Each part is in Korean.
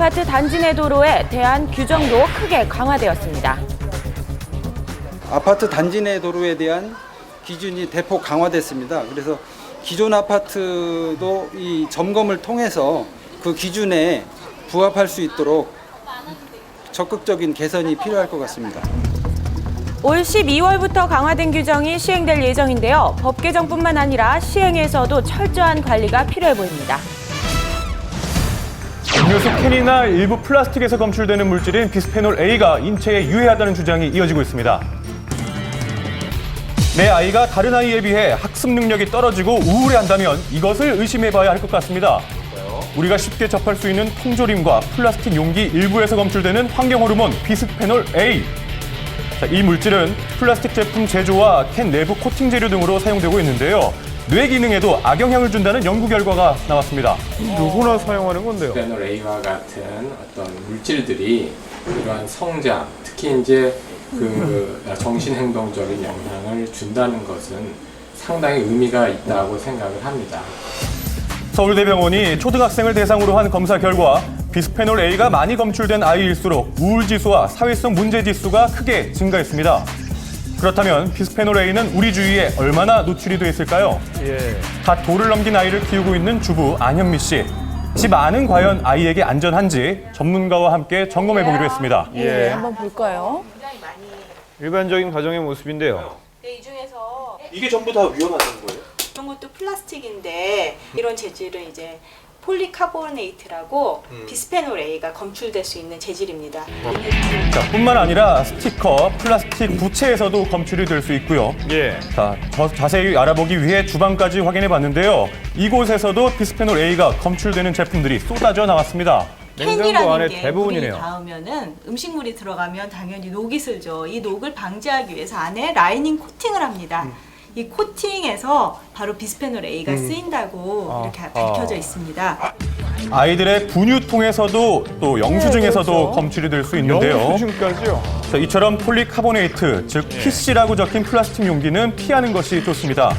아파트 단지 내 도로에 대한 규정도 크게 강화되었습니다. 아파트 단지 내 도로에 대한 기준이 대폭 강화됐습니다. 그래서 기존 아파트도 이 점검을 통해서 그 기준에 부합할 수 있도록 적극적인 개선이 필요할 것 같습니다. 올 12월부터 강화된 규정이 시행될 예정인데요. 법 개정뿐만 아니라 시행에서도 철저한 관리가 필요해 보입니다. 음료수 캔이나 일부 플라스틱에서 검출되는 물질인 비스페놀 A가 인체에 유해하다는 주장이 이어지고 있습니다. 내 아이가 다른 아이에 비해 학습 능력이 떨어지고 우울해한다면 이것을 의심해봐야 할 것 같습니다. 우리가 쉽게 접할 수 있는 통조림과 플라스틱 용기 일부에서 검출되는 환경 호르몬 비스페놀 A. 이 물질은 플라스틱 제품 제조와 캔 내부 코팅 재료 등으로 사용되고 있는데요. 뇌 기능에도 악영향을 준다는 연구 결과가 나왔습니다. 누구나 사용하는 건데요. 비스페놀 A와 같은 어떤 물질들이 이러한 성장, 특히 이제 그 정신행동적인 영향을 준다는 것은 상당히 의미가 있다고 생각을 합니다. 서울대병원이 초등학생을 대상으로 한 검사 결과 비스페놀 A가 많이 검출된 아이일수록 우울지수와 사회성 문제지수가 크게 증가했습니다. 그렇다면 비스페놀 A는 우리 주위에 얼마나 노출이 돼 있을까요? 갓 돌을 넘긴 아이를 키우고 있는 주부 안현미 씨. 집 안은 과연 아이에게 안전한지 전문가와 함께 점검해보기로 했습니다. 한번 볼까요? 일반적인 가정의 모습인데요. 네, 이 중에서 이게 전부 다 위험하다는 거예요? 이런 것도 플라스틱인데 이런 재질은 이제 폴리카보네이트라고 비스페놀 A가 검출될 수 있는 재질입니다. 자, 뿐만 아니라 스티커, 플라스틱 부채에서도 검출이 될 수 있고요. 자, 자세히 알아보기 위해 주방까지 확인해 봤는데요. 이곳에서도 비스페놀 A가 검출되는 제품들이 쏟아져 나왔습니다. 냉장고 캔이라는 안에 게 대부분이네요. 물이 닿으면은 음식물이 들어가면 당연히 녹이 슬죠. 이 녹을 방지하기 위해서 안에 라이닝 코팅을 합니다. 이 코팅에서 바로 비스페놀 A가 쓰인다고 이렇게 밝혀져 있습니다. 아이들의 분유통에서도 또 영수증에서도 그렇죠. 검출이 될 수 있는데요. 영수증까지요? 자, 이처럼 폴리카보네이트, 즉 PC라고 적힌 플라스틱 용기는 피하는 것이 좋습니다.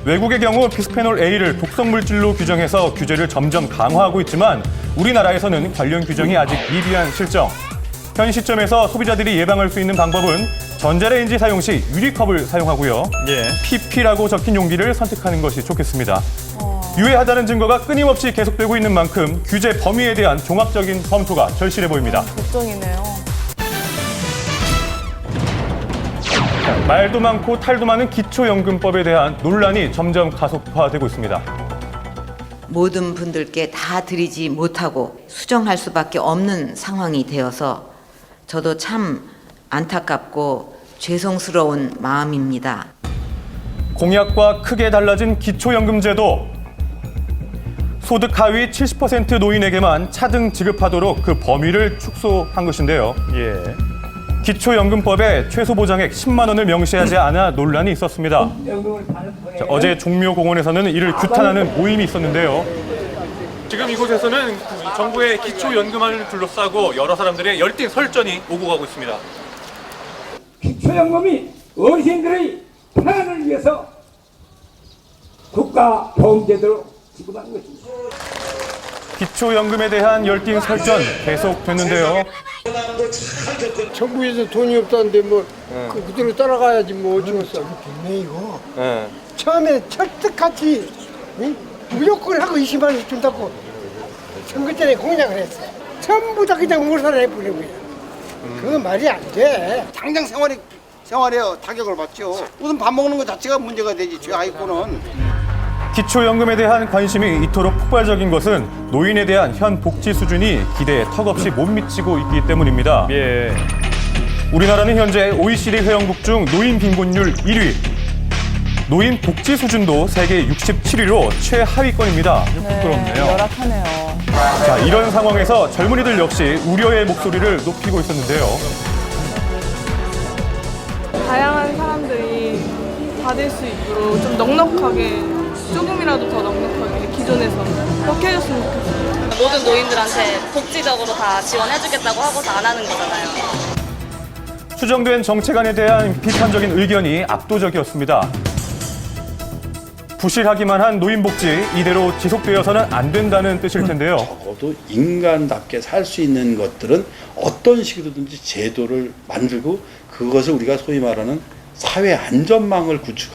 외국의 경우 비스페놀 A를 독성 물질로 규정해서 규제를 점점 강화하고 있지만 우리나라에서는 관련 규정이 아직 미비한 실정. 현 시점에서 소비자들이 예방할 수 있는 방법은 전자레인지 사용 시 유리컵을 사용하고요. PP라고 적힌 용기를 선택하는 것이 좋겠습니다. 유해하다는 증거가 끊임없이 계속되고 있는 만큼 규제 범위에 대한 종합적인 검토가 절실해 보입니다. 걱정이네요. 말도 많고 탈도 많은 기초연금법에 대한 논란이 점점 가속화되고 있습니다. 모든 분들께 다 드리지 못하고 수정할 수밖에 없는 상황이 되어서 저도 참 안타깝고 죄송스러운 마음입니다. 공약과 크게 달라진 기초연금제도. 소득 하위 70% 노인에게만 차등 지급하도록 그 범위를 축소한 것인데요. 기초연금법에 최소 보장액 10만 원을 명시하지 않아 논란이 있었습니다. 자, 어제 종묘공원에서는 이를 규탄하는 모임이 있었는데요. 지금 이곳에서는 정부의 기초연금안을 둘러싸고 여러 사람들의 열띤 설전이 오고 가고 있습니다. 기초연금이 어르신들의 편안을 위해서 국가 보험제도로 지급하는 것입니다. 기초연금에 대한 열띤 설전 계속됐는데요. 정부에서 돈이 없다는데 뭐 그대로 따라가야지 뭐 어쩌겠어. 좋네 이거. 처음에 철떡같이 무조건 하고 20만 원 준다고 선거 전에 공약을 했어. 전부 다 그냥 몰살해버린 거야. 그건 말이 안 돼. 당장 생활에 타격을 받죠. 우선 밥 먹는 것 자체가 문제가 되지. 제 아이코는. 기초연금에 대한 관심이 이토록 폭발적인 것은 노인에 대한 현 복지 수준이 기대에 턱없이 못 미치고 있기 때문입니다. 우리나라는 현재 OECD 회원국 중 노인 빈곤율 1위, 노인 복지 수준도 세계 67위로 최하위권입니다. 부끄럽네요. 열악하네요. 자, 이런 상황에서 젊은이들 역시 우려의 목소리를 높이고 있었는데요. 다양한 사람들이 받을 수 있도록 좀 넉넉하게, 조금이라도 더 넉넉하게 기존에서 그렇게 해줬으면 좋겠어요. 모든 노인들한테 복지적으로 다 지원해주겠다고 하고서 안 하는 거잖아요. 수정된 정책안에 대한 비판적인 의견이 압도적이었습니다. 부실하기만 한 노인복지 이대로 지속되어서는 안 된다는 뜻일 텐데요. 적어도 인간답게 살 수 있는 것들은 어떤 식으로든지 제도를 만들고 그것을 우리가 소위 말하는 사회 안전망을 구축